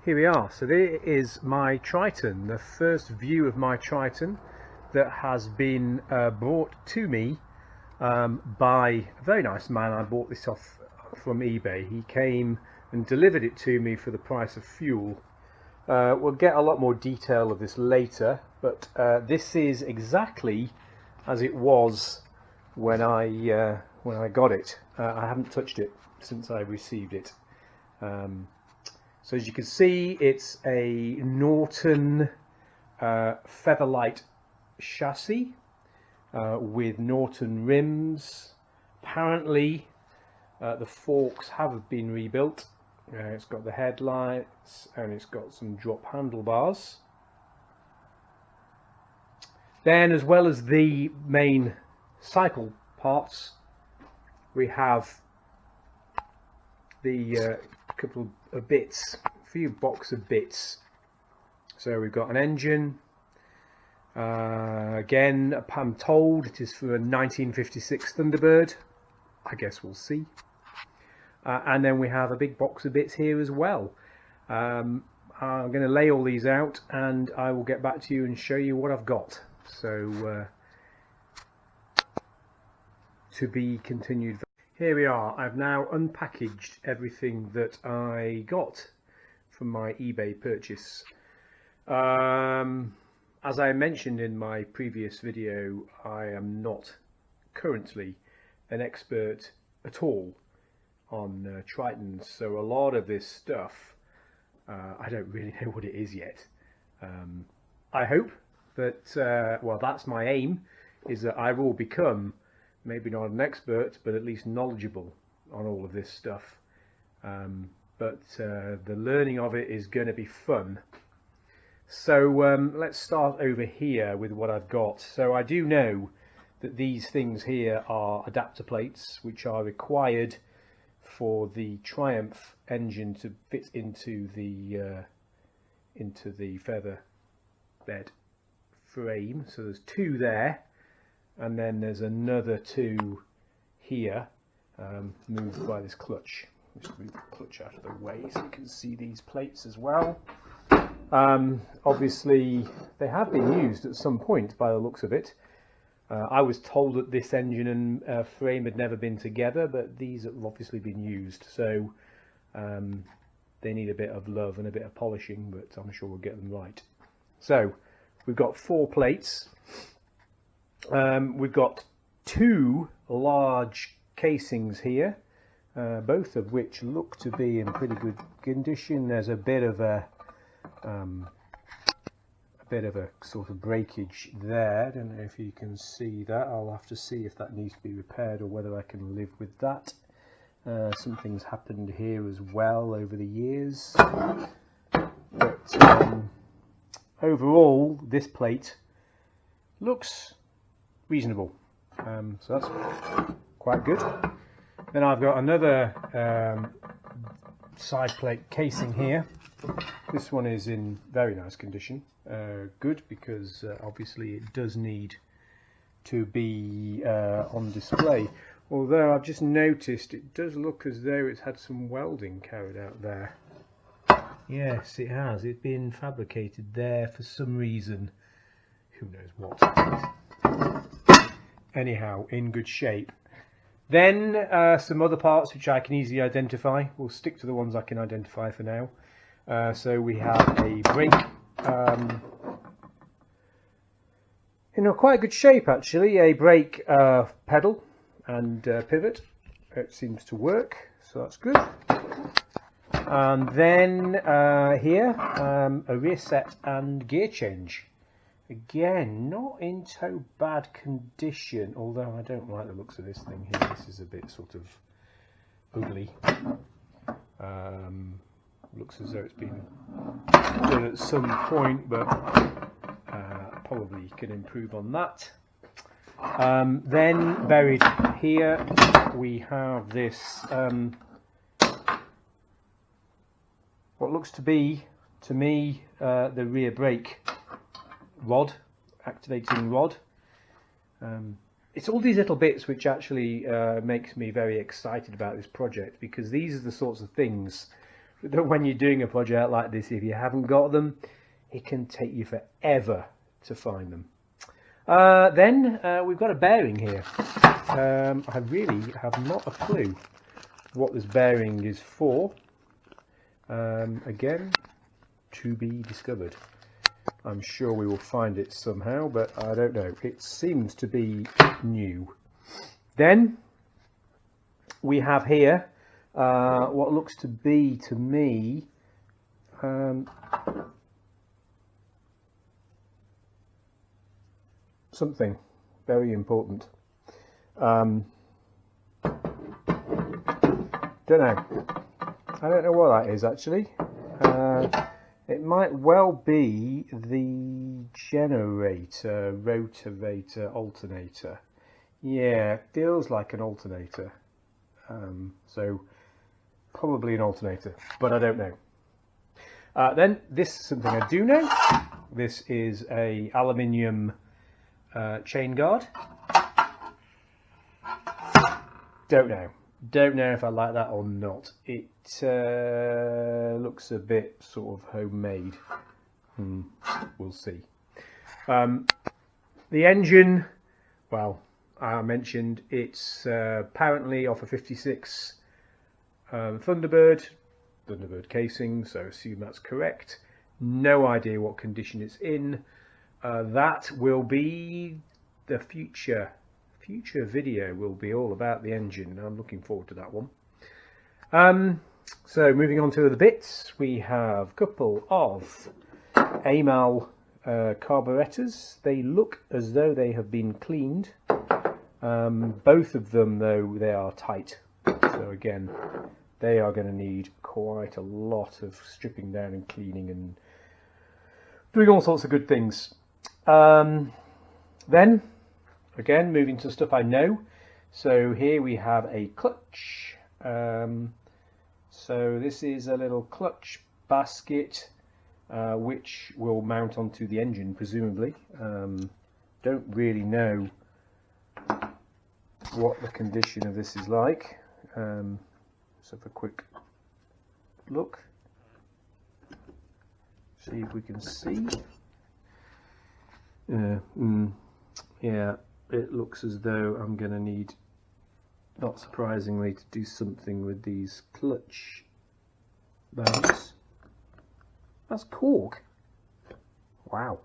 Here we are. So there is my Triton, the first view of my Triton that has been brought to me by a very nice man. I bought this off from eBay. He came and delivered it to me for the price of fuel. We'll get a lot more detail of this later, but this is exactly as it was when I got it. I haven't touched it since I received it. So as you can see, it's a Norton Featherlight chassis with Norton rims. Apparently the forks have been rebuilt. It's got the headlights and it's got some drop handlebars. Then, as well as the main cycle parts, we have the couple of bits, a few box of bits. So we've got an engine. Again, I'm told it is for a 1956 Thunderbird. I guess we'll see. And then we have a big box of bits here as well. I'm going to lay all these out and I will get back to you and show you what I've got. So to be continued. Here we are. I've now unpackaged everything that I got from my eBay purchase. As I mentioned in my previous video, I am not currently an expert at all on Tritons, so a lot of this stuff I don't really know what it is yet. I hope that, well, that's my aim, is that I will become maybe not an expert, but at least knowledgeable on all of this stuff. But the learning of it is going to be fun. So let's start over here with what I've got. So I do know that these things here are adapter plates, which are required for the Triumph engine to fit into the feather bed frame. So there's two there. And then there's another two here, moved by this clutch. Just move the clutch out of the way so you can see these plates as well. Obviously, they have been used at some point by the looks of it. I was told that this engine and frame had never been together, but these have obviously been used. So they need a bit of love and a bit of polishing, but I'm sure we'll get them right. So we've got 4 plates. We've got 2 large casings here, both of which look to be in pretty good condition. There's a bit of a sort of breakage there. I don't know if you can see that. I'll have to see if that needs to be repaired or whether I can live with that. Something's happened here as well over the years, but overall this plate looks reasonable, so that's quite good. Then I've got another side plate casing here. This one is in very nice condition. Good, because obviously it does need to be on display, although I've just noticed it does look as though it's had some welding carried out there. Yes, it has. It's been fabricated there for some reason, who knows what. Anyhow, in good shape. Then some other parts which I can easily identify. We'll stick to the ones I can identify for now. So we have a brake, in quite good shape actually, a brake pedal and pivot. It seems to work, so that's good. And then here, a rear set and gear change. Again, not in so bad condition, although I don't like the looks of this thing here. This is a bit sort of ugly. Looks as though it's been done at some point, but probably can improve on that. Then buried here we have this what looks to be, to me, the rear brake rod, activating rod. It's all these little bits which actually makes me very excited about this project, because these are the sorts of things But when you're doing a project like this, if you haven't got them, it can take you forever to find them. Then we've got a bearing here. I really have not a clue what this bearing is for. Again, to be discovered. I'm sure we will find it somehow, but I don't know. It seems to be new. Then we have here what looks to be, to me, something very important. Don't know. I don't know what that is actually. It might well be the generator, rotavator, alternator. Yeah, it feels like an alternator. So probably an alternator, but I don't know. Then this is something I do know. This is a aluminium chain guard. Don't know if I like that or not. It looks a bit sort of homemade. We'll see. The engine, well, I mentioned it's apparently off a 56 Thunderbird casing, so assume that's correct. No idea what condition it's in. That will be the future video will be all about the engine. I'm looking forward to that one. So moving on to the bits, we have a couple of Amal carburetors. They look as though they have been cleaned. Both of them, though, they are tight. So again, they are going to need quite a lot of stripping down and cleaning and doing all sorts of good things. Then, again, moving to stuff I know. So here we have a clutch. So this is a little clutch basket which will mount onto the engine, presumably. Don't really know what the condition of this is like. Let's have a quick look. See if we can see. Yeah, it looks as though I'm going to need, not surprisingly, to do something with these clutch mounts. That's cork. Wow.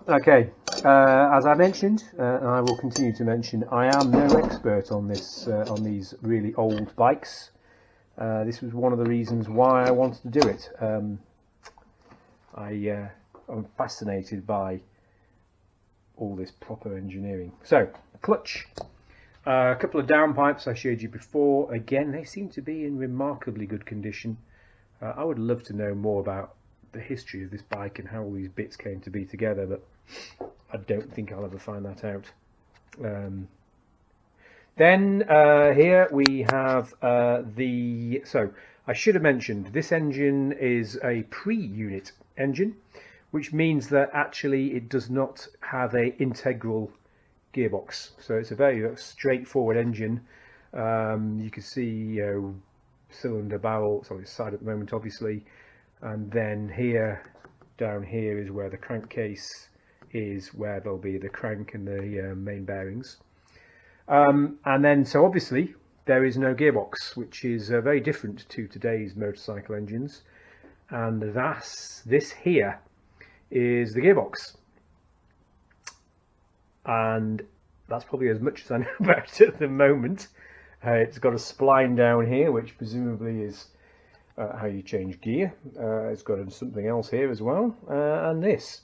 Okay. As I mentioned, and I will continue to mention, I am no expert on this, on these really old bikes. This was one of the reasons why I wanted to do it. I'm fascinated by all this proper engineering. So, clutch. A couple of downpipes I showed you before. Again, they seem to be in remarkably good condition. I would love to know more about the history of this bike and how all these bits came to be together, but I don't think I'll ever find that out. Then here we have so I should have mentioned this engine is a pre-unit engine, which means that actually it does not have a integral gearbox. So it's a very straightforward engine. You can see cylinder barrel, it's on its side at the moment obviously, and then here, down here is where the crankcase is, where there'll be the crank and the main bearings. And then, so obviously there is no gearbox, which is very different to today's motorcycle engines, and this here is the gearbox, and that's probably as much as I know about it at the moment. It's got a spline down here, which presumably is how you change gear. It's got something else here as well, and this.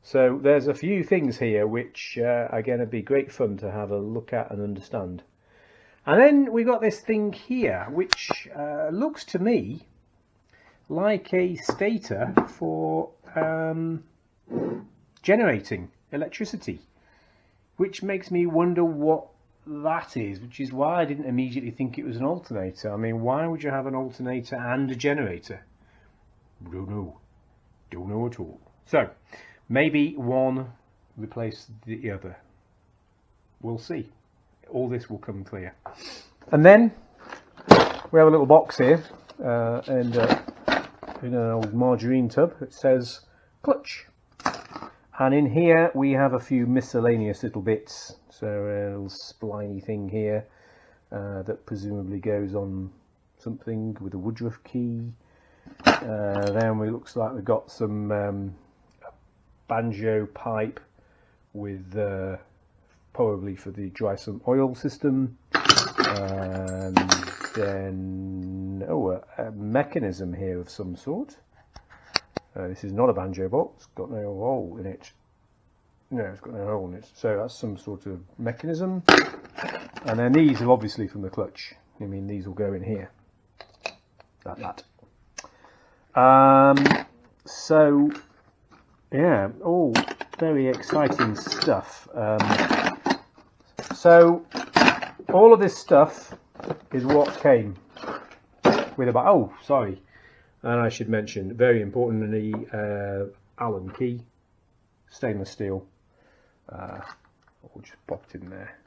So there's a few things here which are going to be great fun to have a look at and understand. And then we got this thing here, which looks to me like a stator for generating electricity, which makes me wonder what that is, which is why I didn't immediately think it was an alternator. I mean, why would you have an alternator and a generator? Don't know at all. So maybe one replace the other. We'll see. All this will come clear. And then we have a little box here. and in an old margarine tub it says clutch. And in here we have a few miscellaneous little bits. So a little spliny thing here that presumably goes on something with a Woodruff key. Then it looks like we've got some banjo pipe with probably for the dry sump oil system. And then a mechanism here of some sort. This is not a banjo bolt, it's got no hole in it. No, it's got no hole in it. So that's some sort of mechanism. And then these are obviously from the clutch. I mean, these will go in here. Like that. So, yeah, all very exciting stuff. So, all of this stuff is what came with a... Oh, sorry. And I should mention, very importantly, Allen key, stainless steel. We'll just pop it in there.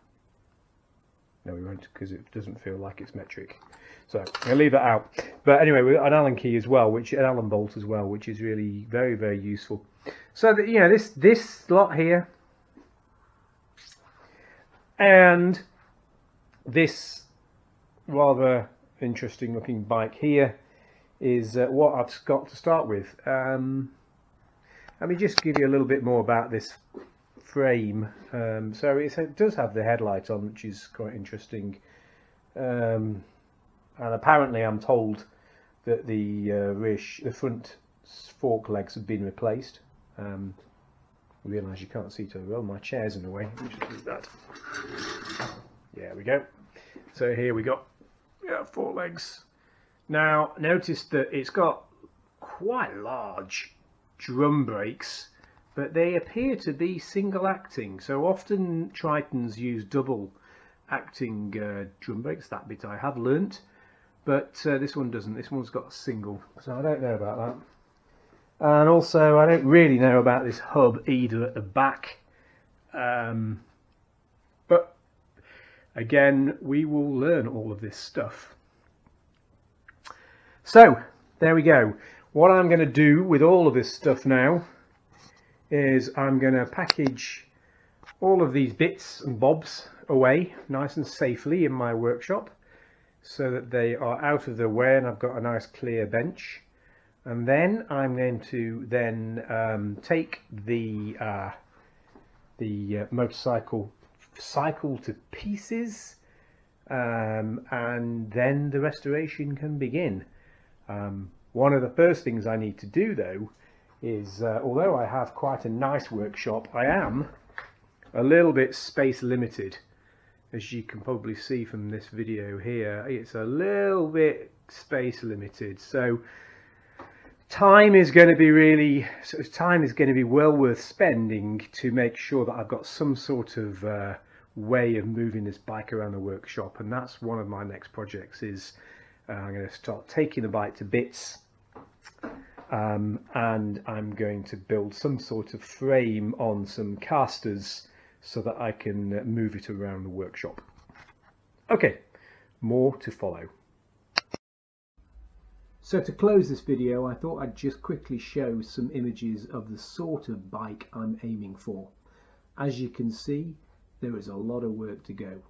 No, we won't, because it doesn't feel like it's metric. So I'll leave that out. But anyway, with an Allen key as well, an Allen bolt as well, which is really very, very useful. So that, you know, this slot here and this rather interesting looking bike here is what I've got to start with. Let me just give you a little bit more about this frame. So it does have the headlight on, which is quite interesting. And apparently I'm told that the front fork legs have been replaced. I realise you can't see too well, my chair's in the way. Let me just do that. There we go. So here we got fork legs. Now notice that it's got quite large drum brakes, but they appear to be single acting. So often Tritons use double acting drum brakes. That bit I have learnt, but this one doesn't. This one's got a single, so I don't know about that. And also I don't really know about this hub either at the back, but again we will learn all of this stuff. So there we go. What I'm going to do with all of this stuff now is I'm going to package all of these bits and bobs away nice and safely in my workshop so that they are out of the way and I've got a nice clear bench. And then I'm going to take the motorcycle to pieces, and then the restoration can begin. One of the first things I need to do though is, although I have quite a nice workshop, I am a little bit space limited. As you can probably see from this video here, it's a little bit space limited. So time is going to be well worth spending to make sure that I've got some sort of way of moving this bike around the workshop, and that's one of my next projects. Is I'm going to start taking the bike to bits, and I'm going to build some sort of frame on some casters so that I can move it around the workshop. Okay, more to follow. So to close this video, I thought I'd just quickly show some images of the sort of bike I'm aiming for. As you can see, there is a lot of work to go.